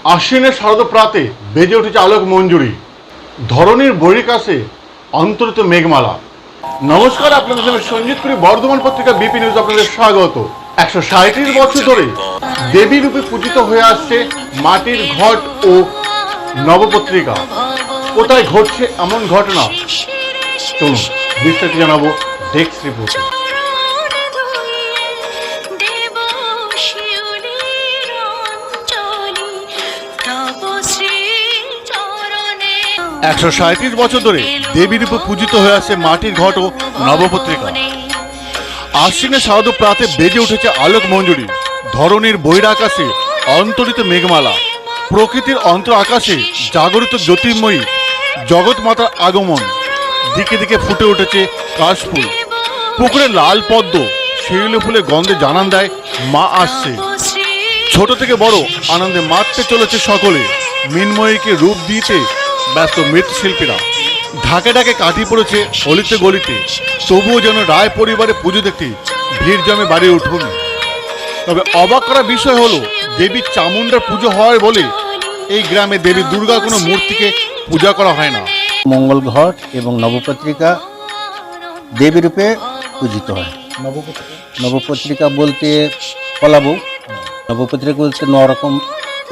আশ্বিনের শারদ প্রাতে বেজে উঠেছে আলোক মঞ্জুরি, ধরণীর বইয়ের কাছে অন্তরিত মেঘমালা। নমস্কার, আপনাদের সঙ্গে সঞ্জিত করি, বর্ধমান পত্রিকা বিপি নিউজ আপনাদের স্বাগত। 137 বছর ধরে দেবী রূপে পূজিত হয়ে আসছে মাটির ঘট ও নবপত্রিকা। কোথায় ঘটছে এমন ঘটনা, চলুন বিস্তারিত জানাবো ডেস্ক রিপোর্টে। একশো 137 বছর ধরে দেবী রূপে পূজিত হয়ে আসছে মাটির ঘট ও নবপত্রিকা। আশ্বিনের শারদ প্রাতে বেজে উঠেছে আলোক মঞ্জুরি, ধরণীর বহির আকাশে অন্তরিত মেঘমালা। প্রকৃতির অন্তর আকাশে জাগরিত জ্যোতির্ময়ী জগৎ মাতার আগমন। দিকে দিকে ফুটে উঠেছে কাশফুল, পুকুরে লাল পদ্ম শিউলি ফুলের গন্ধে জানান দেয় মা আসছে। ছোট থেকে বড় আনন্দে মাততে চলেছে সকলে। মৃন্ময়ীকে রূপ দিতে ব্যস্ত মৃৎশিল্পীরা। ঢাকে ঢাকে কাটি পড়েছে অলিতে গলিতে, তবুও যেন রায় পরিবারে পুজো দেখতে ভিড় জমে বাড়ি উঠুন। তবে অবাক করা বিষয় হলো, দেবী চামুণ্ডার পুজো হয় বলে এই গ্রামে দেবী দুর্গার কোনো মূর্তিকে পূজা করা হয় না। মঙ্গল ঘট এবং নবপত্রিকা দেবী রূপে পূজিত হয়। নবপত্রিকা বলতে কলাবউ, নবপত্রিকা বলতে 9 রকম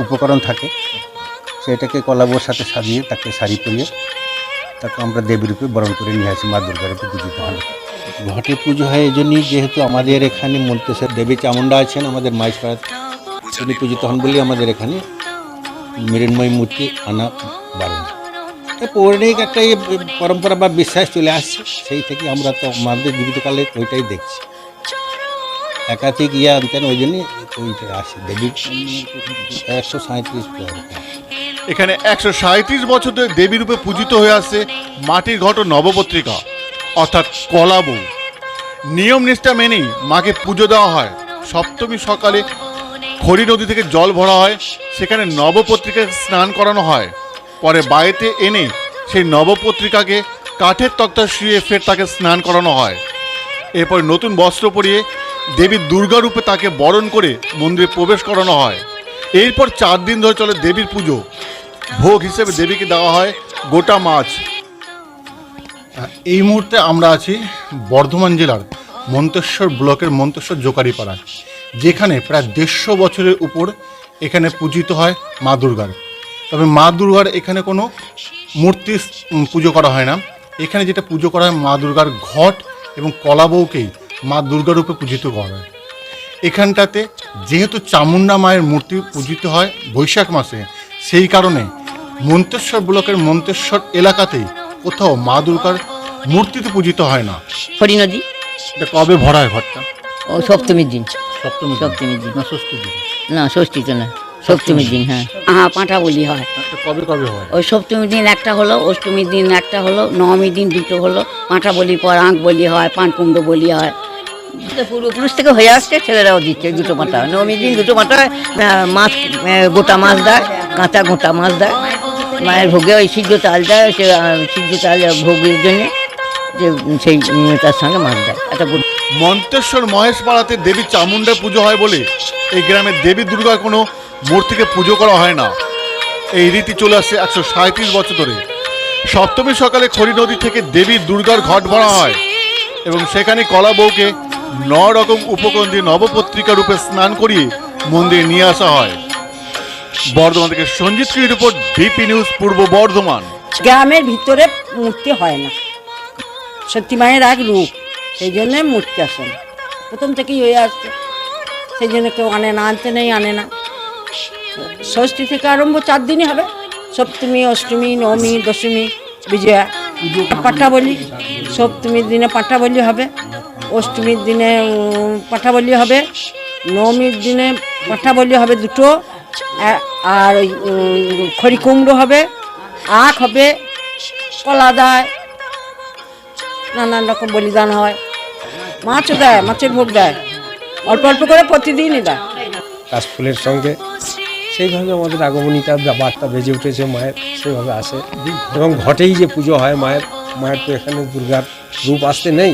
উপকরণ থাকে, সেটাকে কলাবউর সাথে সাজিয়ে তাকে শাড়ি পরিয়ে তাকে আমরা দেবী রূপে বরণ করে নিয়ে আসি। মা দুর্গার রূপে পূজিত হয়। ঘটে পুজো হয় এই জন্যই, যেহেতু আমাদের এখানে মন্তেশ্বর দেবী চামুণ্ডা আছেন, আমাদের মাইজপাড়াতে তিনি পূজিত হন বলে আমাদের এখানে মৃন্ময়ী মূর্তি আনা বারণ। পৌরাণিক একটা পরম্পরা বা বিশ্বাস চলে আসছে, সেই থেকে আমরা তো আমাদের জীবিতকালে ওইটাই দেখছি। একাধিক আনতেন, ওই জন্যই ওইটা আসে দেবীর 137। এখানে 137 বছর ধরে দেবী রূপে পূজিত হয়ে আসছে মাটির ঘট ও নবপত্রিকা, অর্থাৎ কলাবউ। নিয়ম নিষ্ঠা মেনেই মাকে পুজো দেওয়া হয়। সপ্তমী সকালে খড়ি নদী থেকে জল ভরা হয়, সেখানে নবপত্রিকায় স্নান করানো হয়। পরে বাড়িতে এনে সেই নবপত্রিকাকে কাঠের তক্তা শুয়ে ফের তাকে স্নান করানো হয়। এরপর নতুন বস্ত্র পরিয়ে দেবী দুর্গা রূপে তাকে বরণ করে মন্দিরে প্রবেশ করানো হয়। এরপর 4 দিন ধরে চলে দেবীর পুজো। ভোগ হিসেবে দেবীকে দেওয়া হয় গোটা মাছ। এই মুহূর্তে আমরা আছি বর্ধমান জেলার মন্তেশ্বর ব্লকের মন্তেশ্বর জোকারিপাড়ায়, যেখানে প্রায় 150 বছরের উপর এখানে পূজিত হয় মা দুর্গার। তবে মা দুর্গার এখানে কোনো মূর্তি পুজো করা হয় না। এখানে যেটা পুজো করা হয় মা দুর্গার ঘট এবং কলাবউকেই মা দুর্গা রূপে পূজিত করা হয়। এখানটাতে যেহেতু চামুণ্ডা মায়ের মূর্তি পূজিত হয় বৈশাখ মাসে, সেই কারণে মন্তেশ্বর ব্লকের মন্তেশ্বর এলাকাতেই কোথাও মা দুর্গার মূর্তিতে পূজিত হয় না। হরি নদী। এটা কবে ভরা হয় ঘরটা? ও সপ্তমীর দিন। সপ্তমীর দিন না ষষ্ঠীর দিন? না ষষ্ঠীতে না, সপ্তমীর দিন। হ্যাঁ হ্যাঁ, পাঁঠা বলি হয়। কবে কবে হয়? ওই সপ্তমীর দিন একটা হলো, অষ্টমীর দিন একটা হলো, নবমীর দিন 2টো হলো। পাঁঠা বলি পর আঁক বলি হয়, পানকুণ্ড বলি হয়। পূর্বপুরুষ থেকে হয়ে আসছে, ছেলেরাও দিচ্ছে 2টো পাঁঠা। নবমীর দিন 2টো পাঁঠা, মাছ গোটা মাছ দেয়, কাঁচা গোটা মাছ দেয়। মায়ের ভোগে ওই সিদ্ধ চাল দেয়, সে সিদ্ধ চাল ভোগের জন্যে যে সেই তার সঙ্গে মাছ দেয়। একটা মন্তেশ্বর মহেশপাড়াতে দেবী চামুণ্ডা পুজো হয় বলে এই গ্রামে দেবী দুর্গার কোনো মূর্তিকে পুজো করা হয় না। এই রীতি চলে আসছে 137 বছর ধরে। সপ্তমী সকালে খড়ি নদী থেকে দেবী দুর্গার ঘট ভরা হয় এবং সেখানে কলাবউকে 9 রকম উপকরণ দিয়ে নবপত্রিকা রূপে স্নান করিয়ে মন্দিরে নিয়ে আসা হয়। বর্ধমান থেকে সঞ্জিত রিপোর্ট, বিপি নিউজ, পূর্ব বর্ধমান। গ্রামের ভিতরে মূর্তি হয় না, সত্যি মায়ের এক রূপ, সেই জন্যে মূর্তি আসে না, প্রথম থেকেই হয়ে আসছে। সেই জন্য কেউ আনে না, আনতে নেই, আনে না। ষষ্ঠী থেকে আরম্ভ 4 দিনই হবে, সপ্তমী, অষ্টমী, নবমী, দশমী, বিজয়া। পাঠা বলি সপ্তমীর দিনে পাঠা বলি হবে, অষ্টমীর দিনে পাঠা বলি হবে, নবমীর দিনে পাঠা বলি হবে 2টো, আর ওই খড়ি কুমড়ো হবে, আখ হবে, কলা দেয়, নানান রকম বলিদান হয়। মাছও দেয়, মাছের ভোগ দেয়, অল্প অল্প করে প্রতিদিনই দেয়। কাশফুলের সঙ্গে সেইভাবে আমাদের আগমনীটা বার্তা বেজে উঠেছে মায়ের, সেইভাবে আসে। এবং ঘটেই যে পুজো হয় মায়ের, মায়ের তো এখানে দুর্গার রূপ আসতে নেই।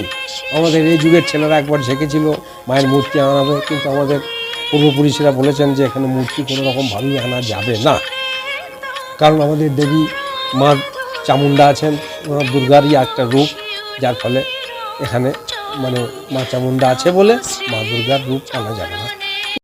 আমাদের এই যুগের ছেলেরা একবার ঝেঁকেছিল মায়ের মূর্তি আনাবে, কিন্তু আমাদের পূর্বপুরুষেরা বলেছেন যে এখানে মূর্তি কোনো রকমভাবেই আনা যাবে না, কারণ আমাদের দেবী মা চামুণ্ডা আছেন, মা দুর্গারই একটা রূপ, যার ফলে এখানে মানে মা চামুণ্ডা আছে বলে মা দুর্গার রূপ আনা যাবে না।